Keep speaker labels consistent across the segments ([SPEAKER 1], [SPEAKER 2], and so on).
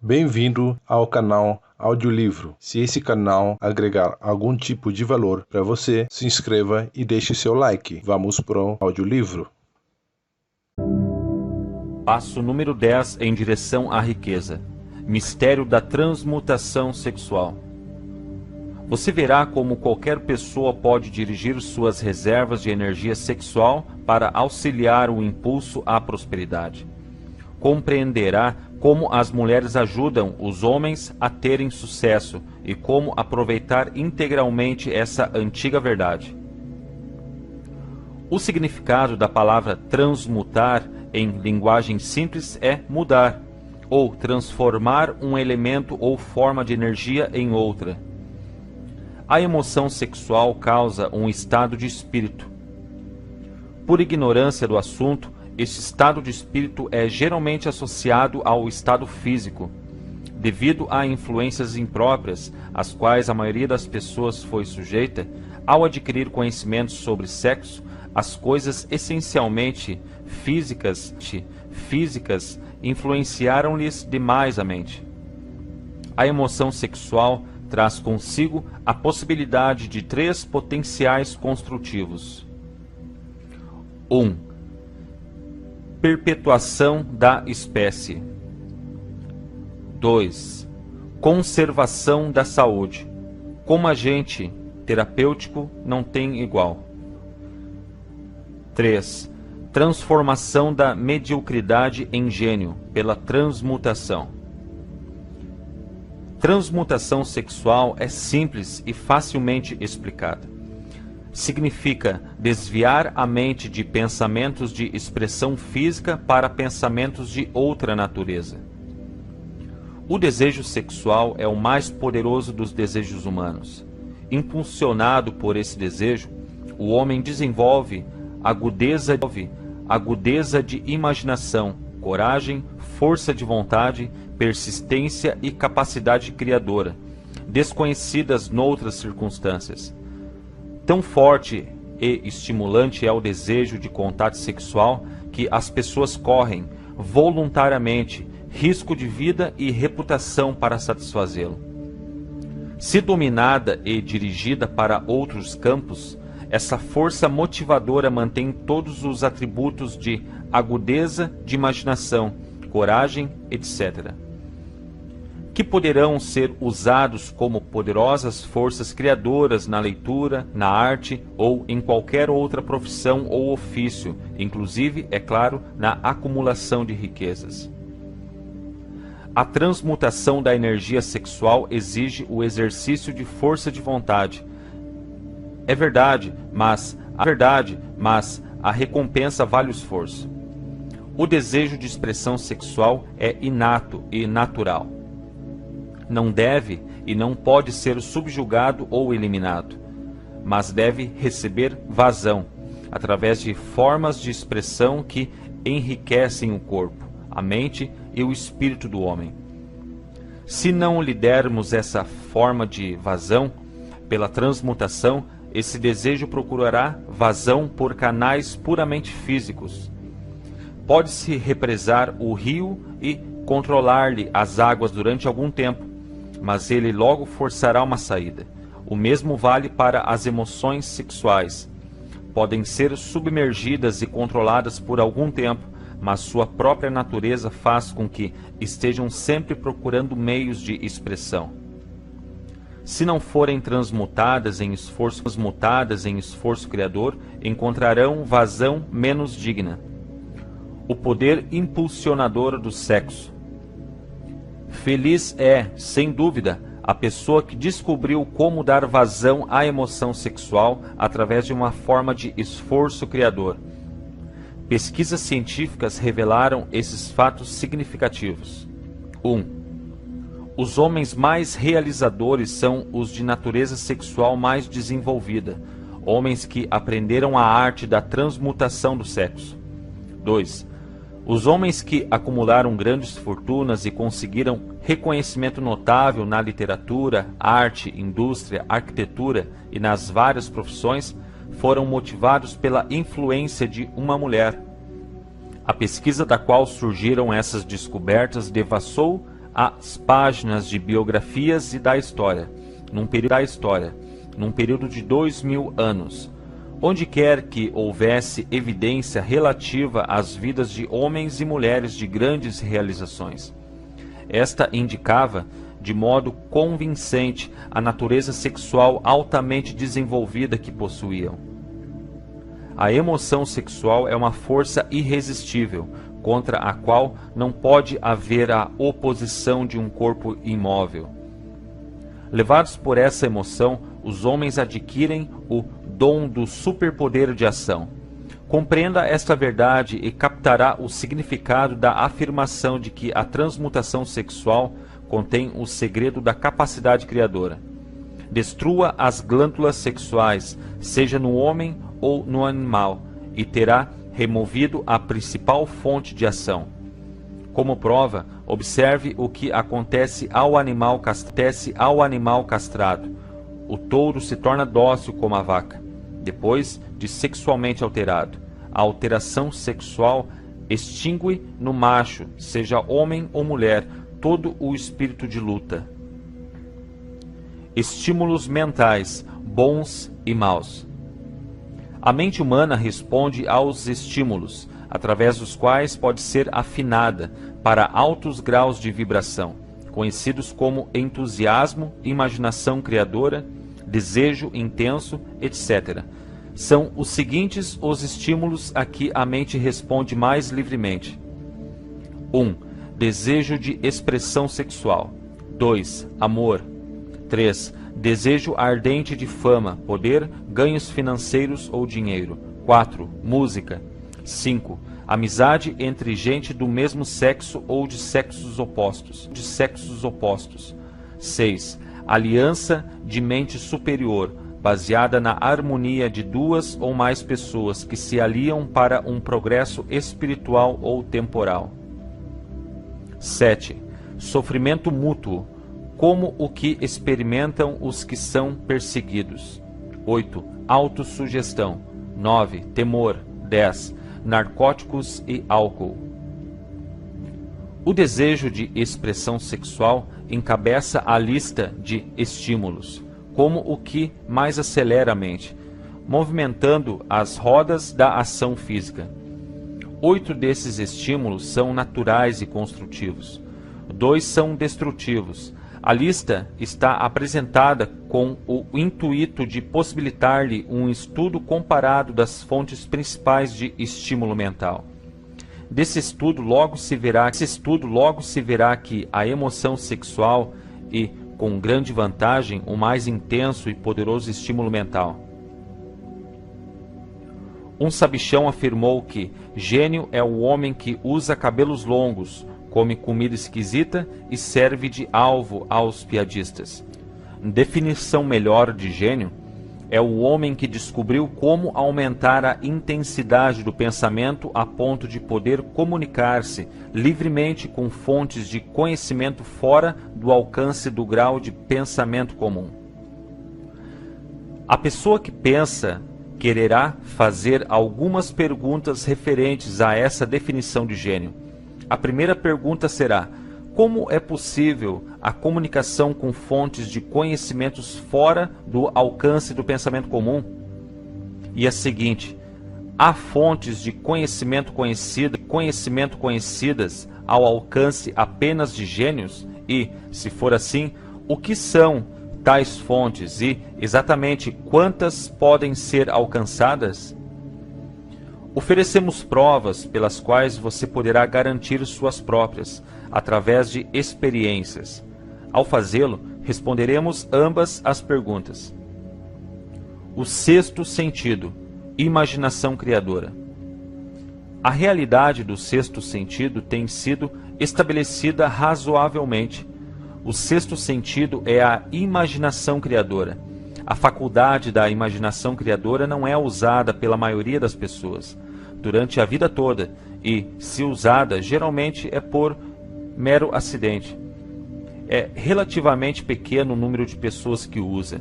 [SPEAKER 1] Bem-vindo ao canal Audiolivro. Se esse canal agregar algum tipo de valor para você, se inscreva e deixe seu like. Vamos pro audiolivro.
[SPEAKER 2] Passo número 10 em direção à riqueza. Mistério da transmutação sexual. Você verá como qualquer pessoa pode dirigir suas reservas de energia sexual para auxiliar o impulso à prosperidade. Compreenderá como as mulheres ajudam os homens a terem sucesso e como aproveitar integralmente essa antiga verdade. O significado da palavra transmutar em linguagem simples é mudar, ou transformar um elemento ou forma de energia em outra. A emoção sexual causa um estado de espírito. Por ignorância do assunto, este estado de espírito é geralmente associado ao estado físico, devido a influências impróprias às quais a maioria das pessoas foi sujeita. Ao adquirir conhecimentos sobre sexo, as coisas essencialmente físicas influenciaram-lhes demais a mente. A emoção sexual traz consigo a possibilidade de 3 potenciais construtivos. 1. Perpetuação da espécie. 2. Conservação da saúde. Como agente terapêutico não tem igual. 3. Transformação da mediocridade em gênio pela transmutação. Transmutação sexual é simples e facilmente explicada. Significa desviar a mente de pensamentos de expressão física para pensamentos de outra natureza. O desejo sexual é o mais poderoso dos desejos humanos. Impulsionado por esse desejo, o homem desenvolve agudeza de imaginação, coragem, força de vontade, persistência e capacidade criadora, desconhecidas noutras circunstâncias. Tão forte e estimulante é o desejo de contato sexual que as pessoas correm, voluntariamente, risco de vida e reputação para satisfazê-lo. Se dominada e dirigida para outros campos, essa força motivadora mantém todos os atributos de agudeza de imaginação, coragem, etc., que poderão ser usados como poderosas forças criadoras na leitura, na arte ou em qualquer outra profissão ou ofício, inclusive, é claro, na acumulação de riquezas. A transmutação da energia sexual exige o exercício de força de vontade. É verdade, mas a recompensa vale o esforço. O desejo de expressão sexual é inato e natural. Não deve e não pode ser subjugado ou eliminado, mas deve receber vazão, através de formas de expressão que enriquecem o corpo, a mente e o espírito do homem. Se não lhe dermos essa forma de vazão, pela transmutação, esse desejo procurará vazão por canais puramente físicos. Pode-se represar o rio e controlar-lhe as águas durante algum tempo, mas ele logo forçará uma saída. O mesmo vale para as emoções sexuais. Podem ser submergidas e controladas por algum tempo, mas sua própria natureza faz com que estejam sempre procurando meios de expressão. Se não forem transmutadas em esforço criador, encontrarão vazão menos digna. O poder impulsionador do sexo. Feliz é, sem dúvida, a pessoa que descobriu como dar vazão à emoção sexual através de uma forma de esforço criador. Pesquisas científicas revelaram esses fatos significativos. 1. Os homens mais realizadores são os de natureza sexual mais desenvolvida, homens que aprenderam a arte da transmutação do sexo. 2. Os homens que acumularam grandes fortunas e conseguiram reconhecimento notável na literatura, arte, indústria, arquitetura e nas várias profissões foram motivados pela influência de uma mulher. A pesquisa da qual surgiram essas descobertas devassou as páginas de biografias e da história, num período de 2000 anos, onde quer que houvesse evidência relativa às vidas de homens e mulheres de grandes realizações. Esta indicava, de modo convincente, a natureza sexual altamente desenvolvida que possuíam. A emoção sexual é uma força irresistível, contra a qual não pode haver a oposição de um corpo imóvel. Levados por essa emoção, os homens adquirem o dom do superpoder de ação. Compreenda esta verdade e captará o significado da afirmação de que a transmutação sexual contém o segredo da capacidade criadora. Destrua as glândulas sexuais, seja no homem ou no animal, e terá removido a principal fonte de ação. Como prova, observe o que acontece ao animal castrado. O touro se torna dócil como a vaca, depois de sexualmente alterado. A alteração sexual extingue no macho, seja homem ou mulher, todo o espírito de luta. Estímulos mentais, bons e maus. A mente humana responde aos estímulos, através dos quais pode ser afinada para altos graus de vibração, conhecidos como entusiasmo, imaginação criadora, desejo intenso, etc. São os seguintes os estímulos a que a mente responde mais livremente. 1. Desejo de expressão sexual. 2. Amor. 3. Desejo ardente de fama, poder, ganhos financeiros ou dinheiro. 4. Música. 5. Amizade entre gente do mesmo sexo ou de sexos opostos. 6. Aliança de mente superior, baseada na harmonia de duas ou mais pessoas que se aliam para um progresso espiritual ou temporal. 7. Sofrimento mútuo, como o que experimentam os que são perseguidos. 8. Autossugestão. 9. Temor. 10. Narcóticos e álcool. O desejo de expressão sexual encabeça a lista de estímulos, como o que mais acelera a mente, movimentando as rodas da ação física. 8 desses estímulos são naturais e construtivos. 2 são destrutivos. A lista está apresentada com o intuito de possibilitar-lhe um estudo comparado das fontes principais de estímulo mental. Desse estudo logo se verá que a emoção sexual e, com grande vantagem, o mais intenso e poderoso estímulo mental. Um sabichão afirmou que gênio é o homem que usa cabelos longos, come comida esquisita e serve de alvo aos piadistas. Definição melhor de gênio é o homem que descobriu como aumentar a intensidade do pensamento a ponto de poder comunicar-se livremente com fontes de conhecimento fora do alcance do grau de pensamento comum. A pessoa que pensa quererá fazer algumas perguntas referentes a essa definição de gênio. A primeira pergunta será: como é possível a comunicação com fontes de conhecimentos fora do alcance do pensamento comum? E a seguinte: há fontes de conhecimento conhecidas ao alcance apenas de gênios? E, se for assim, o que são tais fontes e, exatamente, quantas podem ser alcançadas? Oferecemos provas pelas quais você poderá garantir suas próprias, através de experiências. Ao fazê-lo, responderemos ambas as perguntas. O sexto sentido, imaginação criadora. A realidade do sexto sentido tem sido estabelecida razoavelmente. O sexto sentido é a imaginação criadora. A faculdade da imaginação criadora não é usada pela maioria das pessoas durante a vida toda e, se usada, geralmente é por mero acidente. É relativamente pequeno o número de pessoas que usa,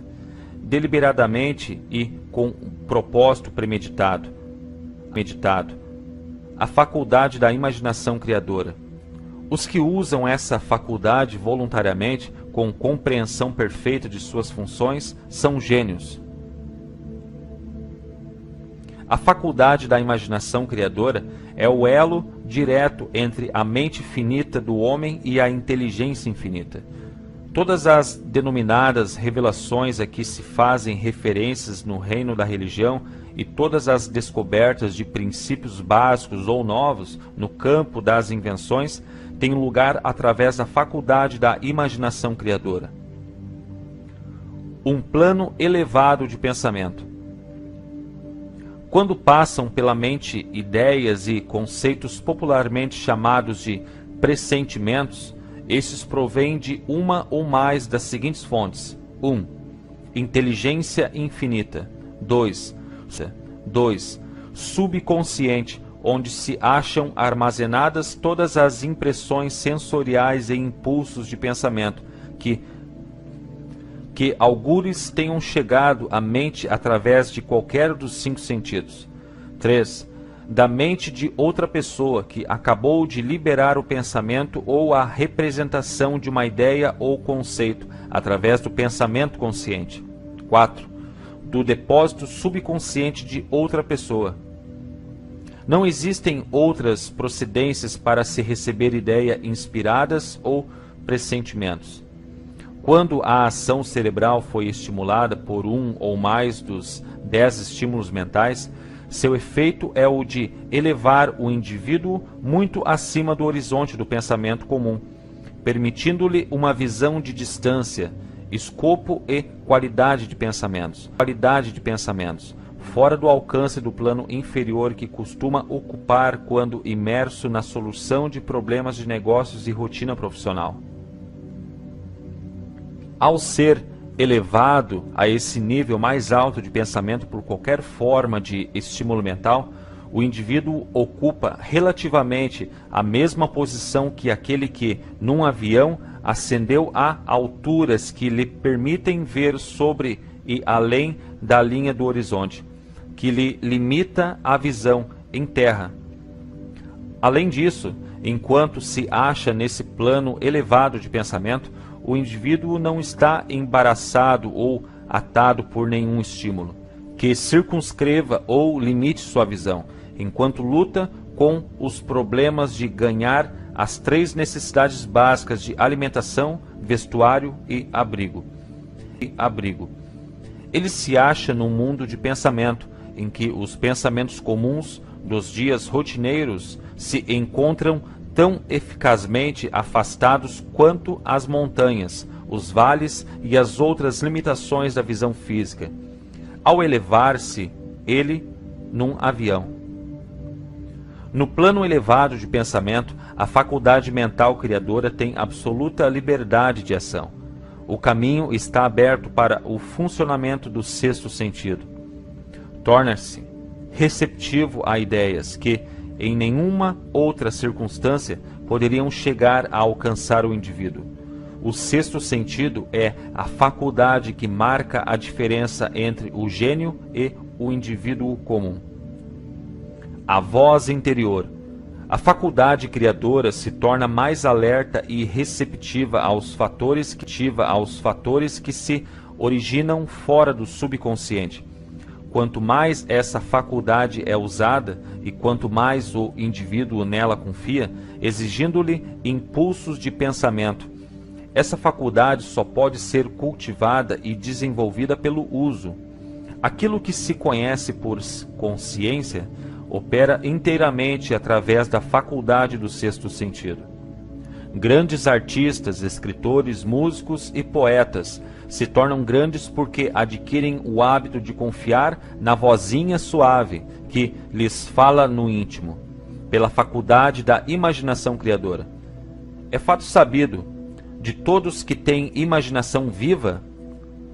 [SPEAKER 2] deliberadamente e com um propósito premeditado. A faculdade da imaginação criadora. Os que usam essa faculdade voluntariamente, com compreensão perfeita de suas funções, são gênios. A faculdade da imaginação criadora é o elo direto entre a mente finita do homem e a inteligência infinita. Todas as denominadas revelações a que se fazem referências no reino da religião e todas as descobertas de princípios básicos ou novos no campo das invenções têm lugar através da faculdade da imaginação criadora. Um plano elevado de pensamento. Quando passam pela mente ideias e conceitos popularmente chamados de pressentimentos, estes provêm de uma ou mais das seguintes fontes: 1. Inteligência infinita. 2. Subconsciente, onde se acham armazenadas todas as impressões sensoriais e impulsos de pensamento que algures tenham chegado à mente através de qualquer dos 5 sentidos. 3. Da mente de outra pessoa que acabou de liberar o pensamento ou a representação de uma ideia ou conceito através do pensamento consciente. 4. Do depósito subconsciente de outra pessoa. Não existem outras procedências para se receber ideias inspiradas ou pressentimentos. Quando a ação cerebral foi estimulada por um ou mais dos 10 estímulos mentais, seu efeito é o de elevar o indivíduo muito acima do horizonte do pensamento comum, permitindo-lhe uma visão de distância, escopo e qualidade de pensamentos, fora do alcance do plano inferior que costuma ocupar quando imerso na solução de problemas de negócios e rotina profissional. Ao ser elevado a esse nível mais alto de pensamento por qualquer forma de estímulo mental, o indivíduo ocupa relativamente a mesma posição que aquele que, num avião, ascendeu a alturas que lhe permitem ver sobre e além da linha do horizonte, que lhe limita a visão em terra. Além disso, enquanto se acha nesse plano elevado de pensamento, o indivíduo não está embaraçado ou atado por nenhum estímulo que circunscreva ou limite sua visão, enquanto luta com os problemas de ganhar as 3 necessidades básicas de alimentação, vestuário e abrigo. Ele se acha num mundo de pensamento, em que os pensamentos comuns dos dias rotineiros se encontram tão eficazmente afastados quanto as montanhas, os vales e as outras limitações da visão física, ao elevar-se ele num avião. No plano elevado de pensamento, a faculdade mental criadora tem absoluta liberdade de ação. O caminho está aberto para o funcionamento do 6º sentido. Torna-se receptivo a ideias que, em nenhuma outra circunstância, poderiam chegar a alcançar o indivíduo. O 6º sentido é a faculdade que marca a diferença entre o gênio e o indivíduo comum. A voz interior. A faculdade criadora se torna mais alerta e receptiva aos fatores que se originam fora do subconsciente. Quanto mais essa faculdade é usada e quanto mais o indivíduo nela confia, exigindo-lhe impulsos de pensamento, essa faculdade só pode ser cultivada e desenvolvida pelo uso. Aquilo que se conhece por consciência opera inteiramente através da faculdade do 6º sentido. Grandes artistas, escritores, músicos e poetas se tornam grandes porque adquirem o hábito de confiar na vozinha suave que lhes fala no íntimo, pela faculdade da imaginação criadora. É fato sabido de todos que têm imaginação viva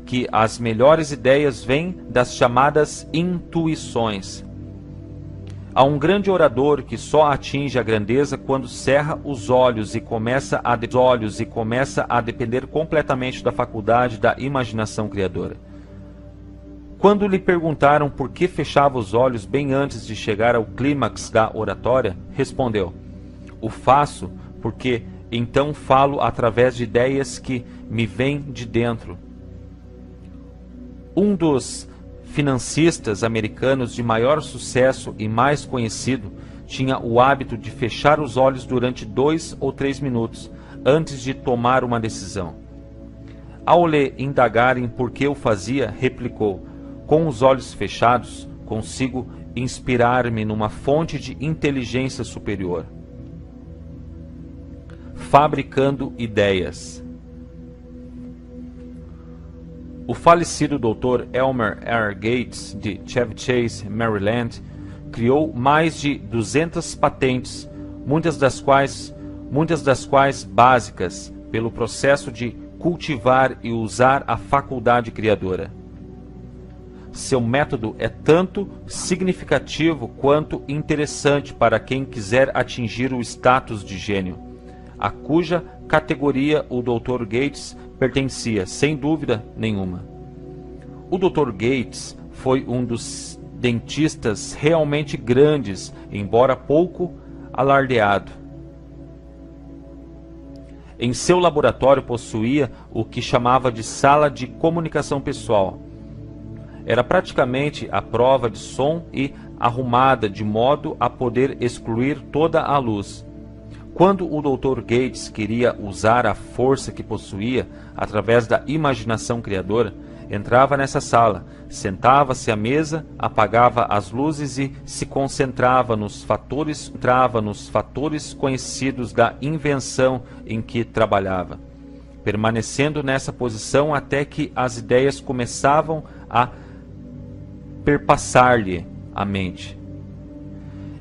[SPEAKER 2] que as melhores ideias vêm das chamadas intuições. Há um grande orador que só atinge a grandeza quando cerra os olhos e começa a depender completamente da faculdade da imaginação criadora. Quando lhe perguntaram por que fechava os olhos bem antes de chegar ao clímax da oratória, respondeu: "O faço porque então falo através de ideias que me vêm de dentro. Um dos financistas americanos de maior sucesso e mais conhecido tinha o hábito de fechar os olhos durante 2 ou 3 minutos antes de tomar uma decisão. Ao lhe indagarem por que o fazia, replicou: com os olhos fechados, consigo inspirar-me numa fonte de inteligência superior. Fabricando ideias. O falecido Dr. Elmer R. Gates, de Chevy Chase, Maryland, criou mais de 200 patentes, muitas das quais básicas, pelo processo de cultivar e usar a faculdade criadora. Seu método é tanto significativo quanto interessante para quem quiser atingir o status de gênio, a cuja categoria o Dr. Gates pertencia, sem dúvida nenhuma. O Dr. Gates foi um dos dentistas realmente grandes, embora pouco alardeado. Em seu laboratório possuía o que chamava de sala de comunicação pessoal. Era praticamente à prova de som e arrumada de modo a poder excluir toda a luz. Quando o Dr. Gates queria usar a força que possuía através da imaginação criadora, entrava nessa sala, sentava-se à mesa, apagava as luzes e se concentrava nos fatores conhecidos da invenção em que trabalhava, permanecendo nessa posição até que as ideias começavam a perpassar-lhe a mente,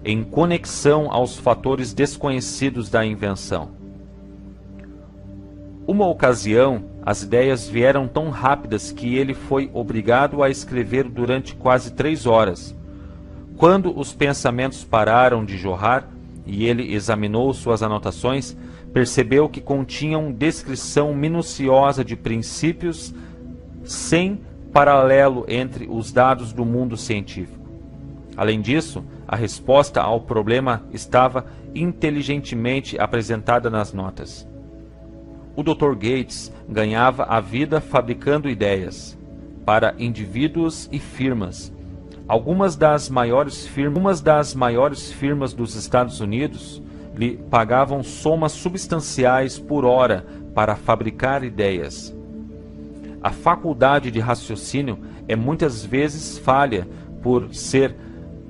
[SPEAKER 2] em conexão aos fatores desconhecidos da invenção. Uma ocasião, as ideias vieram tão rápidas que ele foi obrigado a escrever durante quase 3 horas. Quando os pensamentos pararam de jorrar e ele examinou suas anotações, percebeu que continham descrição minuciosa de princípios sem paralelo entre os dados do mundo científico. Além disso, a resposta ao problema estava inteligentemente apresentada nas notas. O Dr. Gates ganhava a vida fabricando ideias para indivíduos e firmas. Algumas das maiores firmas dos Estados Unidos lhe pagavam somas substanciais por hora para fabricar ideias. A faculdade de raciocínio é muitas vezes falha por ser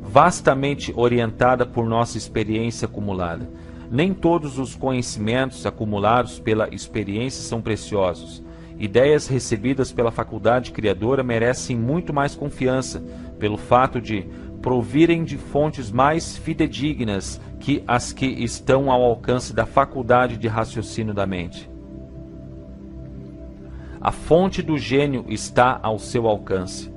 [SPEAKER 2] vastamente orientada por nossa experiência acumulada. Nem todos os conhecimentos acumulados pela experiência são preciosos. Ideias recebidas pela faculdade criadora merecem muito mais confiança, pelo fato de provirem de fontes mais fidedignas que as que estão ao alcance da faculdade de raciocínio da mente. A fonte do gênio está ao seu alcance.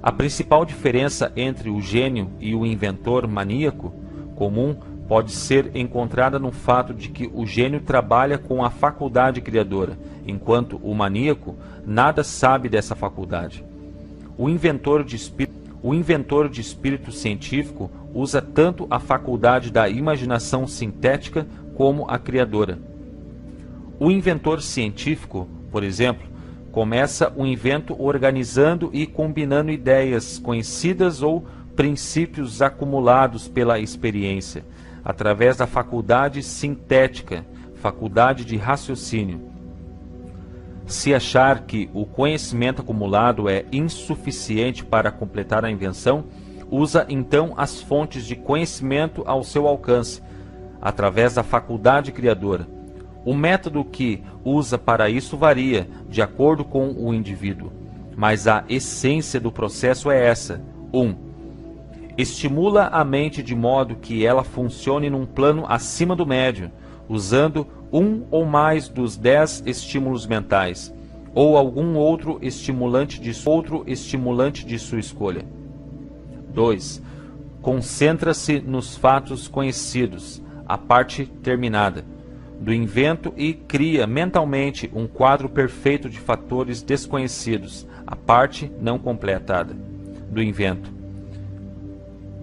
[SPEAKER 2] A principal diferença entre o gênio e o inventor maníaco comum pode ser encontrada no fato de que o gênio trabalha com a faculdade criadora, enquanto o maníaco nada sabe dessa faculdade. O inventor de espírito científico usa tanto a faculdade da imaginação sintética como a criadora. O inventor científico, por exemplo, começa o invento organizando e combinando ideias conhecidas ou princípios acumulados pela experiência, através da faculdade sintética, faculdade de raciocínio. Se achar que o conhecimento acumulado é insuficiente para completar a invenção, usa então as fontes de conhecimento ao seu alcance, através da faculdade criadora. O método que usa para isso varia, de acordo com o indivíduo, mas a essência do processo é essa. 1. Estimula a mente de modo que ela funcione num plano acima do médio, usando um ou mais dos 10 estímulos mentais, ou algum outro estimulante de sua escolha. 2. Concentra-se nos fatos conhecidos, a parte terminada, do invento e cria mentalmente um quadro perfeito de fatores desconhecidos, a parte não completada, do invento.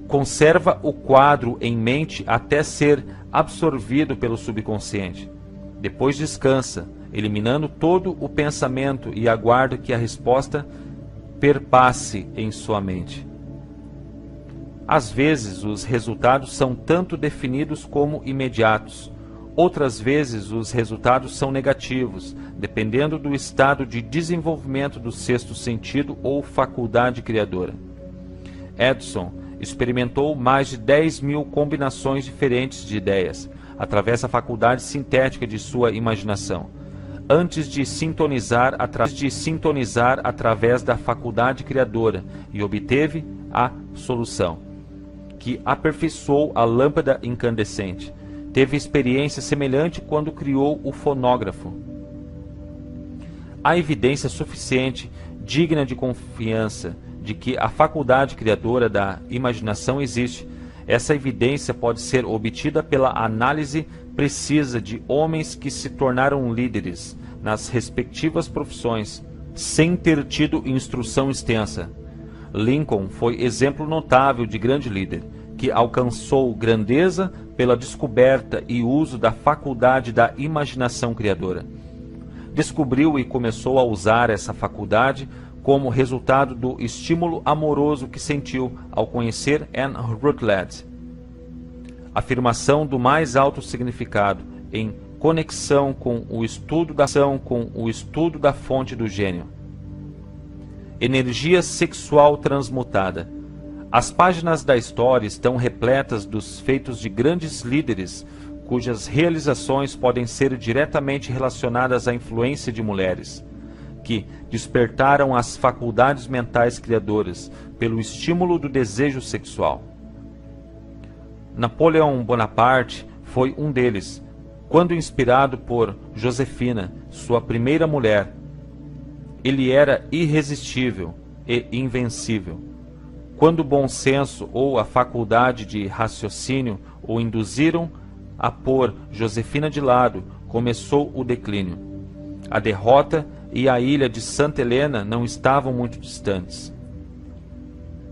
[SPEAKER 2] conserva o quadro em mente até ser absorvido pelo subconsciente. Depois descansa, eliminando todo o pensamento e aguarda que a resposta perpasse em sua mente. Às vezes, os resultados são tanto definidos como imediatos. Outras vezes, os resultados são negativos, dependendo do estado de desenvolvimento do sexto sentido ou faculdade criadora. Edison experimentou mais de 10.000 combinações diferentes de ideias, através da faculdade sintética de sua imaginação, antes de sintonizar através da faculdade criadora, e obteve a solução, que aperfeiçoou a lâmpada incandescente. Teve experiência semelhante quando criou o fonógrafo. Há evidência suficiente, digna de confiança, de que a faculdade criadora da imaginação existe. Essa evidência pode ser obtida pela análise precisa de homens que se tornaram líderes nas respectivas profissões, sem ter tido instrução extensa. Lincoln foi exemplo notável de grande líder, que alcançou grandeza pela descoberta e uso da faculdade da imaginação criadora. Descobriu e começou a usar essa faculdade como resultado do estímulo amoroso que sentiu ao conhecer Anne Rutledge. Afirmação do mais alto significado, em conexão com o estudo da fonte do gênio. Energia sexual transmutada. As páginas da história estão repletas dos feitos de grandes líderes, cujas realizações podem ser diretamente relacionadas à influência de mulheres, que despertaram as faculdades mentais criadoras pelo estímulo do desejo sexual. Napoleão Bonaparte foi um deles, quando inspirado por Josefina, sua primeira mulher. Ele era irresistível e invencível. Quando o bom senso ou a faculdade de raciocínio o induziram a pôr Josefina de lado, começou o declínio. A derrota e a ilha de Santa Helena não estavam muito distantes.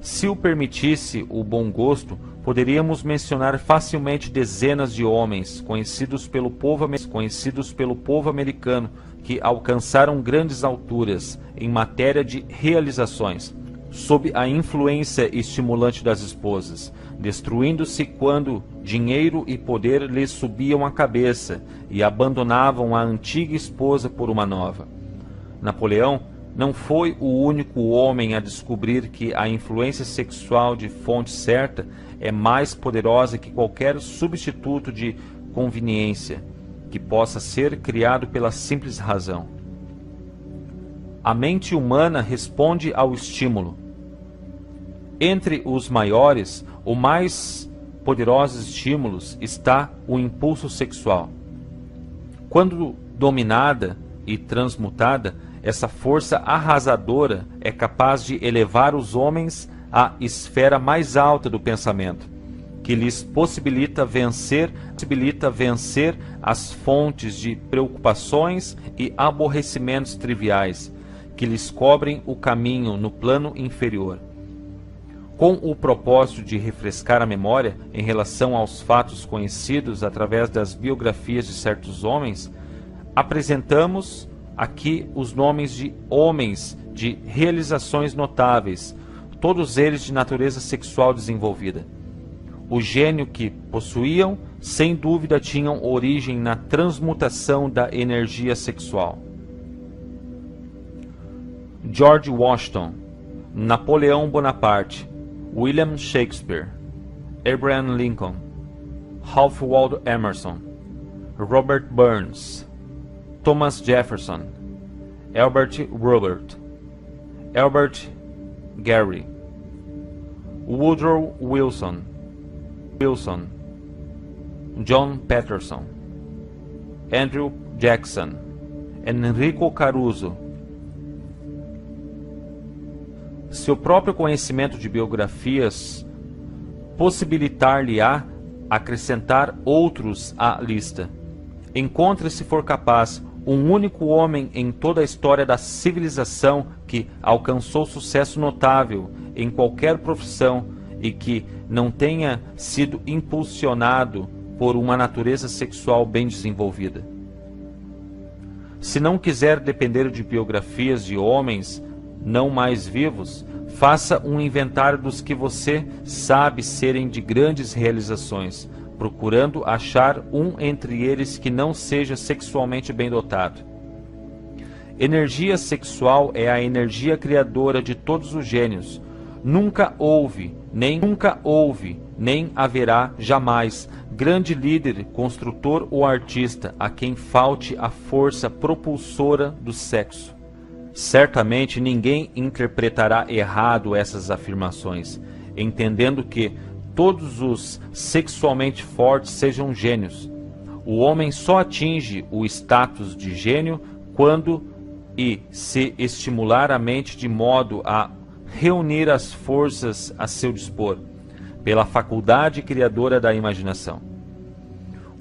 [SPEAKER 2] Se o permitisse o bom gosto, poderíamos mencionar facilmente dezenas de homens conhecidos pelo povo americano que alcançaram grandes alturas em matéria de realizações, sob a influência estimulante das esposas, destruindo-se quando dinheiro e poder lhes subiam à cabeça e abandonavam a antiga esposa por uma nova. Napoleão não foi o único homem a descobrir que a influência sexual de fonte certa é mais poderosa que qualquer substituto de conveniência que possa ser criado pela simples razão. A mente humana responde ao estímulo. Entre os maiores, ou mais poderosos estímulos está o impulso sexual. Quando dominada e transmutada, essa força arrasadora é capaz de elevar os homens à esfera mais alta do pensamento, que lhes possibilita vencer as fontes de preocupações e aborrecimentos triviais, que lhes cobrem o caminho no plano inferior. Com o propósito de refrescar a memória em relação aos fatos conhecidos através das biografias de certos homens, apresentamos aqui os nomes de homens de realizações notáveis, todos eles de natureza sexual desenvolvida. O gênio que possuíam, sem dúvida, tinham origem na transmutação da energia sexual. George Washington, Napoleão Bonaparte, William Shakespeare, Abraham Lincoln, Ralph Waldo Emerson, Robert Burns, Thomas Jefferson, Albert Robert, Albert Gary, Woodrow Wilson, John Patterson, Andrew Jackson, Enrico Caruso. Seu próprio conhecimento de biografias possibilitar-lhe-á acrescentar outros à lista. Encontre, se for capaz, um único homem em toda a história da civilização que alcançou sucesso notável em qualquer profissão e que não tenha sido impulsionado por uma natureza sexual bem desenvolvida. Se não quiser depender de biografias de homens não mais vivos, faça um inventário dos que você sabe serem de grandes realizações, procurando achar um entre eles que não seja sexualmente bem dotado. Energia sexual é a energia criadora de todos os gênios. Nunca houve, nem haverá jamais grande líder, construtor ou artista a quem falte a força propulsora do sexo. Certamente ninguém interpretará errado essas afirmações, entendendo que todos os sexualmente fortes sejam gênios. O homem só atinge o status de gênio quando se estimular a mente de modo a reunir as forças a seu dispor, pela faculdade criadora da imaginação.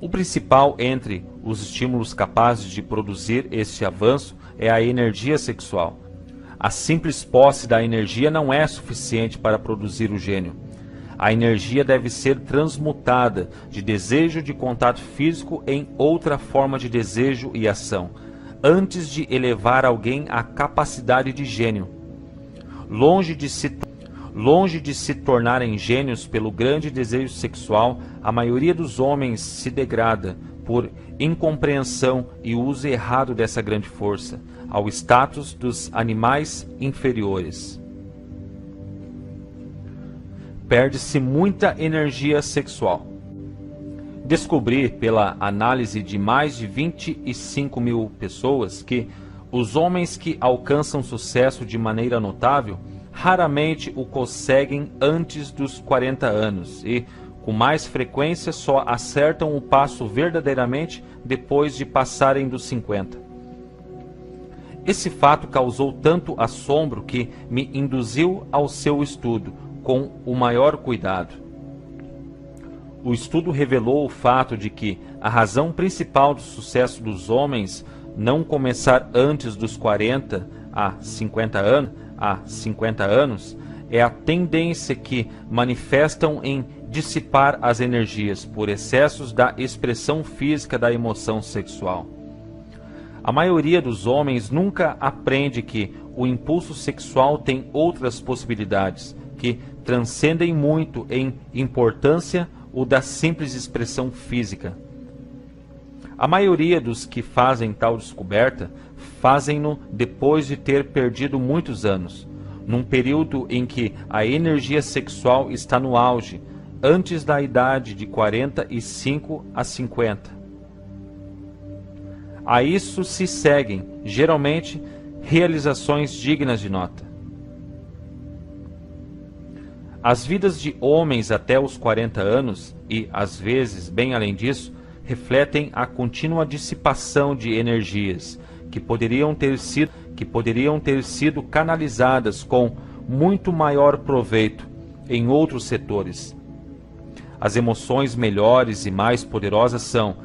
[SPEAKER 2] O principal entre os estímulos capazes de produzir este avanço é a energia sexual. A simples posse da energia não é suficiente para produzir o gênio. A energia deve ser transmutada de desejo de contato físico em outra forma de desejo e ação, antes de elevar alguém à capacidade de gênio. Longe de se tornarem gênios pelo grande desejo sexual, a maioria dos homens se degrada, por incompreensão e uso errado dessa grande força, ao status dos animais inferiores. Perde-se muita energia sexual. Descobri, pela análise de mais de 25 mil pessoas, que os homens que alcançam sucesso de maneira notável raramente o conseguem antes dos 40 anos e, com mais frequência, só acertam o passo verdadeiramente depois de passarem dos 50. Esse fato causou tanto assombro que me induziu ao seu estudo com o maior cuidado. O estudo revelou o fato de que a razão principal do sucesso dos homens não começar antes dos 40 a 50 anos é a tendência que manifestam em dissipar as energias por excessos da expressão física da emoção sexual. A maioria dos homens nunca aprende que o impulso sexual tem outras possibilidades, que transcendem muito em importância o da simples expressão física. A maioria dos que fazem tal descoberta fazem-no depois de ter perdido muitos anos, num período em que a energia sexual está no auge, antes da idade de 45 a 50. A isso se seguem, geralmente, realizações dignas de nota. As vidas de homens até os 40 anos, e às vezes bem além disso, refletem a contínua dissipação de energias que poderiam ter sido canalizadas com muito maior proveito em outros setores. As emoções melhores e mais poderosas são,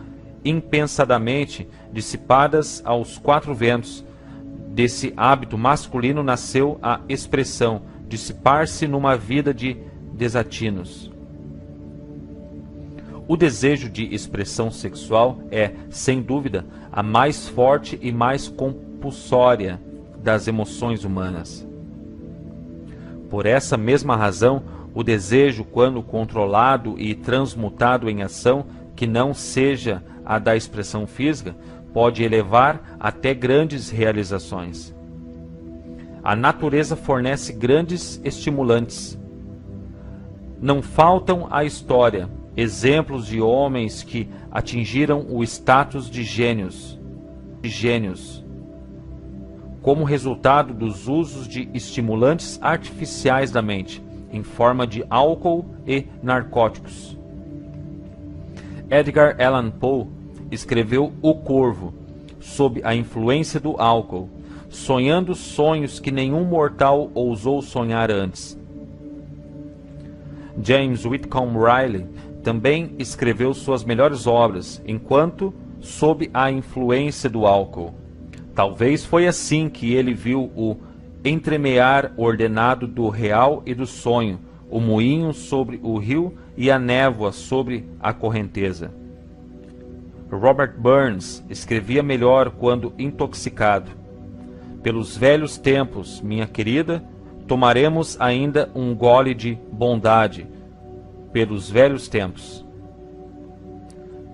[SPEAKER 2] impensadamente, dissipadas aos quatro ventos. Desse hábito masculino nasceu a expressão dissipar-se numa vida de desatinos. O desejo de expressão sexual é, sem dúvida, a mais forte e mais compulsória das emoções humanas. Por essa mesma razão, o desejo, quando controlado e transmutado em ação, que não seja a da expressão física, pode elevar até grandes realizações. A natureza fornece grandes estimulantes. Não faltam à história exemplos de homens que atingiram o status de gênios, como resultado dos usos de estimulantes artificiais da mente, em forma de álcool e narcóticos. Edgar Allan Poe escreveu O Corvo, sob a influência do álcool, sonhando sonhos que nenhum mortal ousou sonhar antes. James Whitcomb Riley também escreveu suas melhores obras, enquanto sob a influência do álcool. Talvez foi assim que ele viu o entremear ordenado do real e do sonho, o moinho sobre o rio e a névoa sobre a correnteza. Robert Burns escrevia melhor quando intoxicado. Pelos velhos tempos, minha querida, tomaremos ainda um gole de bondade. Pelos velhos tempos.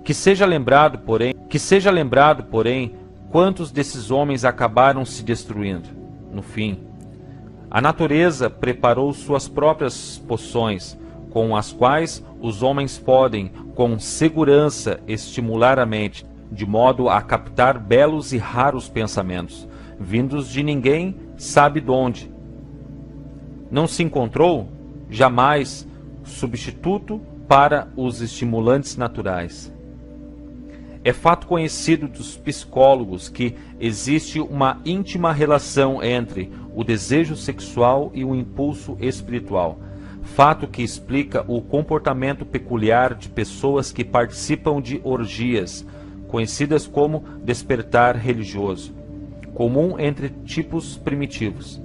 [SPEAKER 2] Que seja lembrado, porém, quantos desses homens acabaram se destruindo, no fim. A natureza preparou suas próprias poções, com as quais os homens podem, com segurança, estimular a mente, de modo a captar belos e raros pensamentos, vindos de ninguém sabe donde. Não se encontrou, jamais, substituto para os estimulantes naturais. É fato conhecido dos psicólogos que existe uma íntima relação entre o desejo sexual e o impulso espiritual, fato que explica o comportamento peculiar de pessoas que participam de orgias, conhecidas como despertar religioso, comum entre tipos primitivos.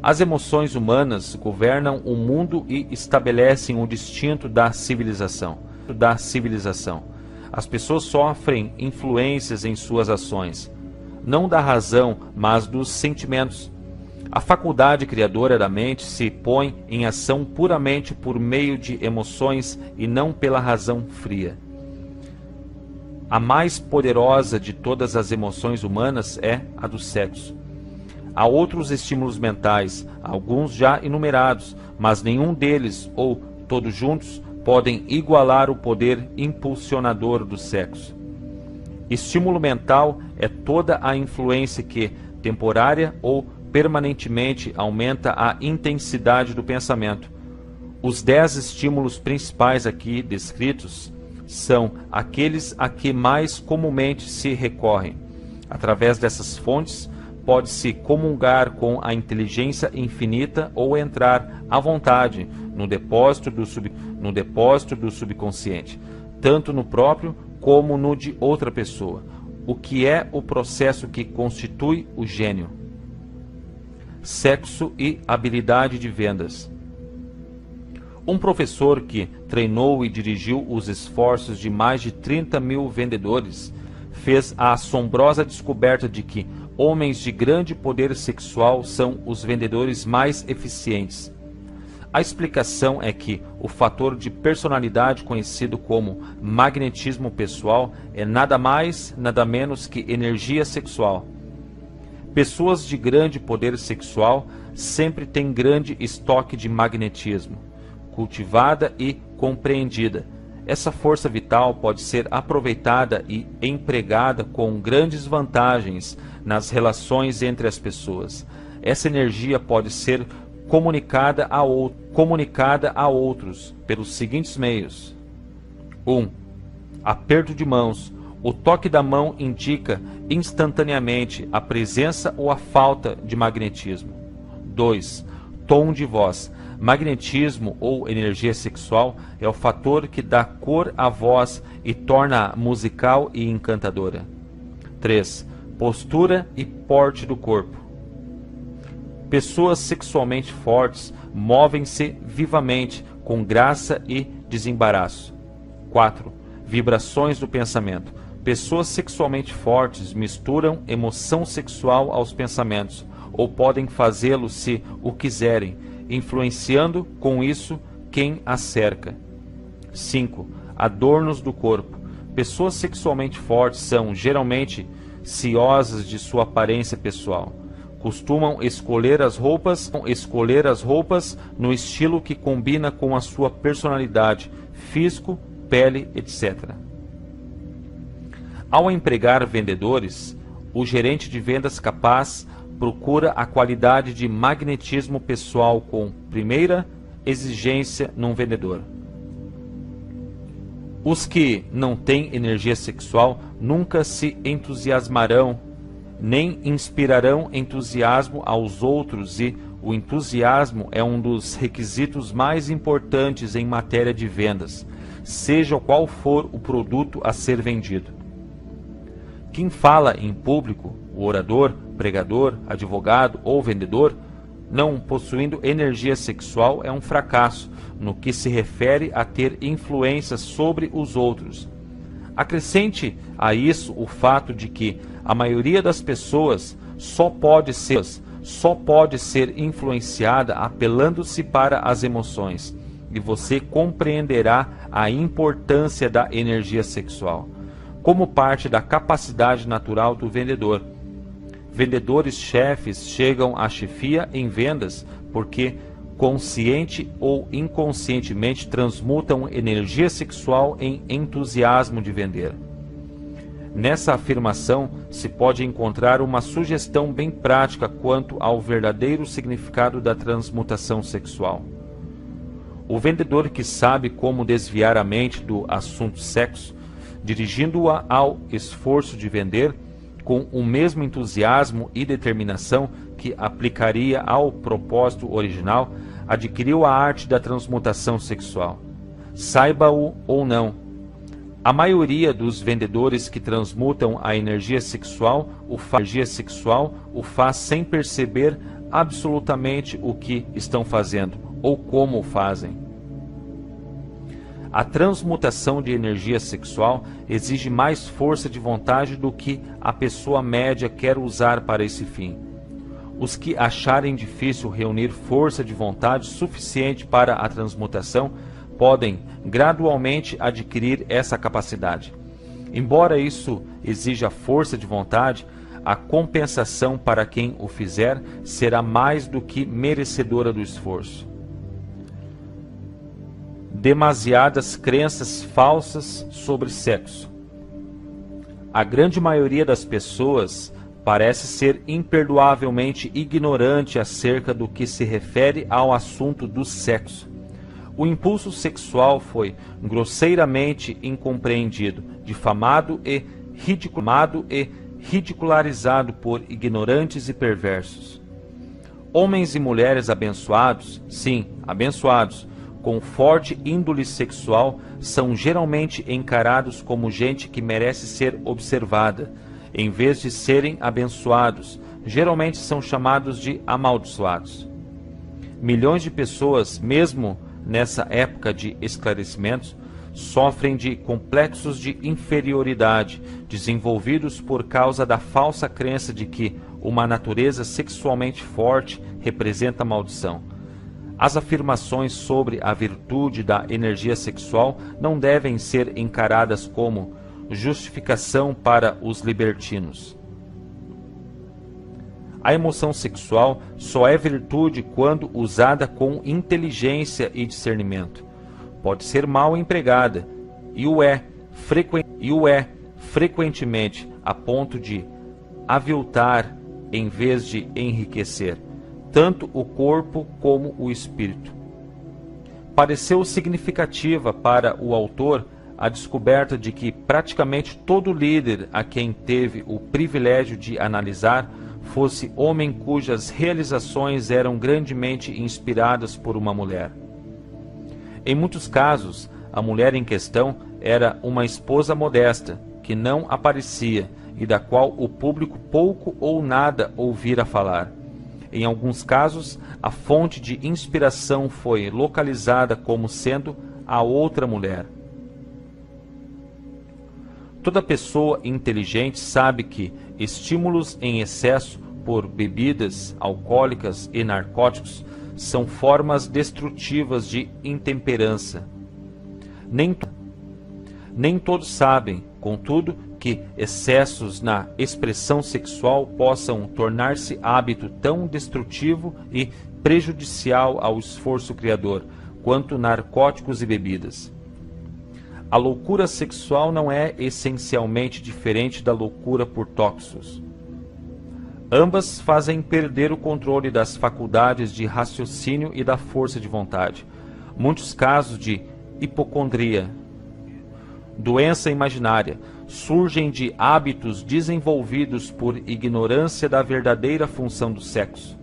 [SPEAKER 2] As emoções humanas governam o mundo e estabelecem o destino da civilização. As pessoas sofrem influências em suas ações, não da razão, mas dos sentimentos. A faculdade criadora da mente se põe em ação puramente por meio de emoções e não pela razão fria. A mais poderosa de todas as emoções humanas é a do sexo. Há outros estímulos mentais, alguns já enumerados, mas nenhum deles, ou todos juntos, podem igualar o poder impulsionador do sexo. Estímulo mental é toda a influência que, temporária ou permanentemente, aumenta a intensidade do pensamento. Os 10 estímulos principais aqui descritos são aqueles a que mais comumente se recorrem. Através dessas fontes, pode-se comungar com a inteligência infinita ou entrar à vontade no depósito do subconsciente, tanto no próprio como no de outra pessoa, o que é o processo que constitui o gênio. Sexo e habilidade de vendas. Um professor que treinou e dirigiu os esforços de mais de 30 mil vendedores fez a assombrosa descoberta de que homens de grande poder sexual são os vendedores mais eficientes. A explicação é que o fator de personalidade conhecido como magnetismo pessoal é nada mais, nada menos que energia sexual. Pessoas de grande poder sexual sempre têm grande estoque de magnetismo, cultivada e compreendida. Essa força vital pode ser aproveitada e empregada com grandes vantagens nas relações entre as pessoas. Essa energia pode ser comunicada a outros pelos seguintes meios. 1. Aperto de mãos. O toque da mão indica instantaneamente a presença ou a falta de magnetismo. 2. Tom de voz. Magnetismo ou energia sexual é o fator que dá cor à voz e torna-a musical e encantadora. 3. Postura e porte do corpo. Pessoas sexualmente fortes movem-se vivamente, com graça e desembaraço. 4. Vibrações do pensamento. Pessoas sexualmente fortes misturam emoção sexual aos pensamentos, ou podem fazê-lo se o quiserem, influenciando com isso quem as cerca. 5. Adornos do corpo. Pessoas sexualmente fortes são, geralmente, ciosas de sua aparência pessoal. Costumam escolher as roupas no estilo que combina com a sua personalidade, físico, pele, etc. Ao empregar vendedores, o gerente de vendas capaz procura a qualidade de magnetismo pessoal com primeira exigência num vendedor. Os que não têm energia sexual nunca se entusiasmarão, nem inspirarão entusiasmo aos outros, e o entusiasmo é um dos requisitos mais importantes em matéria de vendas, seja qual for o produto a ser vendido. Quem fala em público, o orador, pregador, advogado ou vendedor, não possuindo energia sexual é um fracasso no que se refere a ter influência sobre os outros. Acrescente a isso o fato de que a maioria das pessoas só pode ser influenciada apelando-se para as emoções, e você compreenderá a importância da energia sexual como parte da capacidade natural do vendedor. Vendedores-chefes chegam à chefia em vendas porque, consciente ou inconscientemente, transmutam energia sexual em entusiasmo de vender. Nessa afirmação se pode encontrar uma sugestão bem prática quanto ao verdadeiro significado da transmutação sexual. O vendedor que sabe como desviar a mente do assunto sexo, dirigindo-a ao esforço de vender, com o mesmo entusiasmo e determinação que aplicaria ao propósito original, adquiriu a arte da transmutação sexual. Saiba-o ou não, a maioria dos vendedores que transmutam a energia sexual o faz sem perceber absolutamente o que estão fazendo ou como o fazem. A transmutação de energia sexual exige mais força de vontade do que a pessoa média quer usar para esse fim. Os que acharem difícil reunir força de vontade suficiente para a transmutação podem gradualmente adquirir essa capacidade. Embora isso exija força de vontade, a compensação para quem o fizer será mais do que merecedora do esforço. Demasiadas crenças falsas sobre sexo. A grande maioria das pessoas parece ser imperdoavelmente ignorante acerca do que se refere ao assunto do sexo. O impulso sexual foi grosseiramente incompreendido, difamado e ridicularizado por ignorantes e perversos. Homens e mulheres abençoados, sim, abençoados, com forte índole sexual, são geralmente encarados como gente que merece ser observada. Em vez de serem abençoados, geralmente são chamados de amaldiçoados. Milhões de pessoas, mesmo nessa época de esclarecimentos, sofrem de complexos de inferioridade, desenvolvidos por causa da falsa crença de que uma natureza sexualmente forte representa maldição. As afirmações sobre a virtude da energia sexual não devem ser encaradas como justificação para os libertinos. A emoção sexual só é virtude quando usada com inteligência e discernimento. Pode ser mal empregada, e o é frequentemente a ponto de aviltar em vez de enriquecer tanto o corpo como o espírito. Pareceu significativa para o autor a descoberta de que praticamente todo líder a quem teve o privilégio de analisar fosse homem cujas realizações eram grandemente inspiradas por uma mulher. Em muitos casos, a mulher em questão era uma esposa modesta, que não aparecia e da qual o público pouco ou nada ouvira falar. Em alguns casos, a fonte de inspiração foi localizada como sendo a outra mulher. Toda pessoa inteligente sabe que estímulos em excesso por bebidas alcoólicas e narcóticos são formas destrutivas de intemperança. Nem todos sabem, contudo, que excessos na expressão sexual possam tornar-se hábito tão destrutivo e prejudicial ao esforço criador quanto narcóticos e bebidas. A loucura sexual não é essencialmente diferente da loucura por tóxicos. Ambas fazem perder o controle das faculdades de raciocínio e da força de vontade. Muitos casos de hipocondria, doença imaginária, surgem de hábitos desenvolvidos por ignorância da verdadeira função do sexo.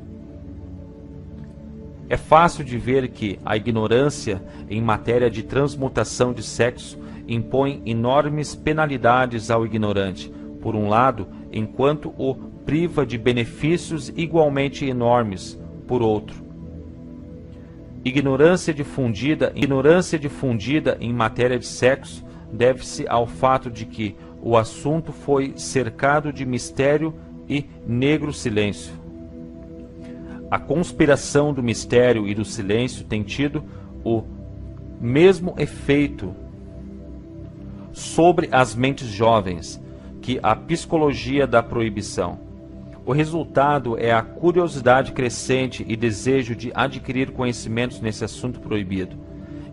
[SPEAKER 2] É fácil de ver que a ignorância em matéria de transmutação de sexo impõe enormes penalidades ao ignorante, por um lado, enquanto o priva de benefícios igualmente enormes, por outro. Ignorância difundida em matéria de sexo deve-se ao fato de que o assunto foi cercado de mistério e negro silêncio. A conspiração do mistério e do silêncio tem tido o mesmo efeito sobre as mentes jovens que a psicologia da proibição. O resultado é a curiosidade crescente e desejo de adquirir conhecimentos nesse assunto proibido.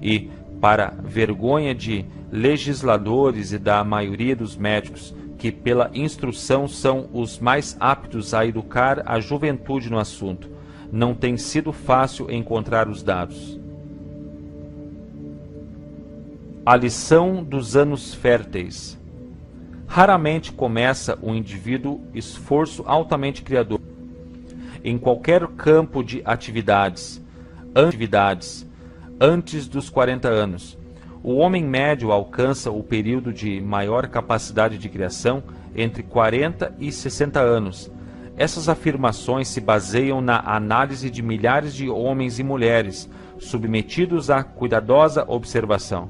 [SPEAKER 2] E, para vergonha de legisladores e da maioria dos médicos, que pela instrução são os mais aptos a educar a juventude no assunto, não tem sido fácil encontrar os dados. A lição dos anos férteis. Raramente começa um indivíduo esforço altamente criador em qualquer campo de atividades antes dos 40 anos. O homem médio alcança o período de maior capacidade de criação entre 40 e 60 anos. Essas afirmações se baseiam na análise de milhares de homens e mulheres submetidos a cuidadosa observação.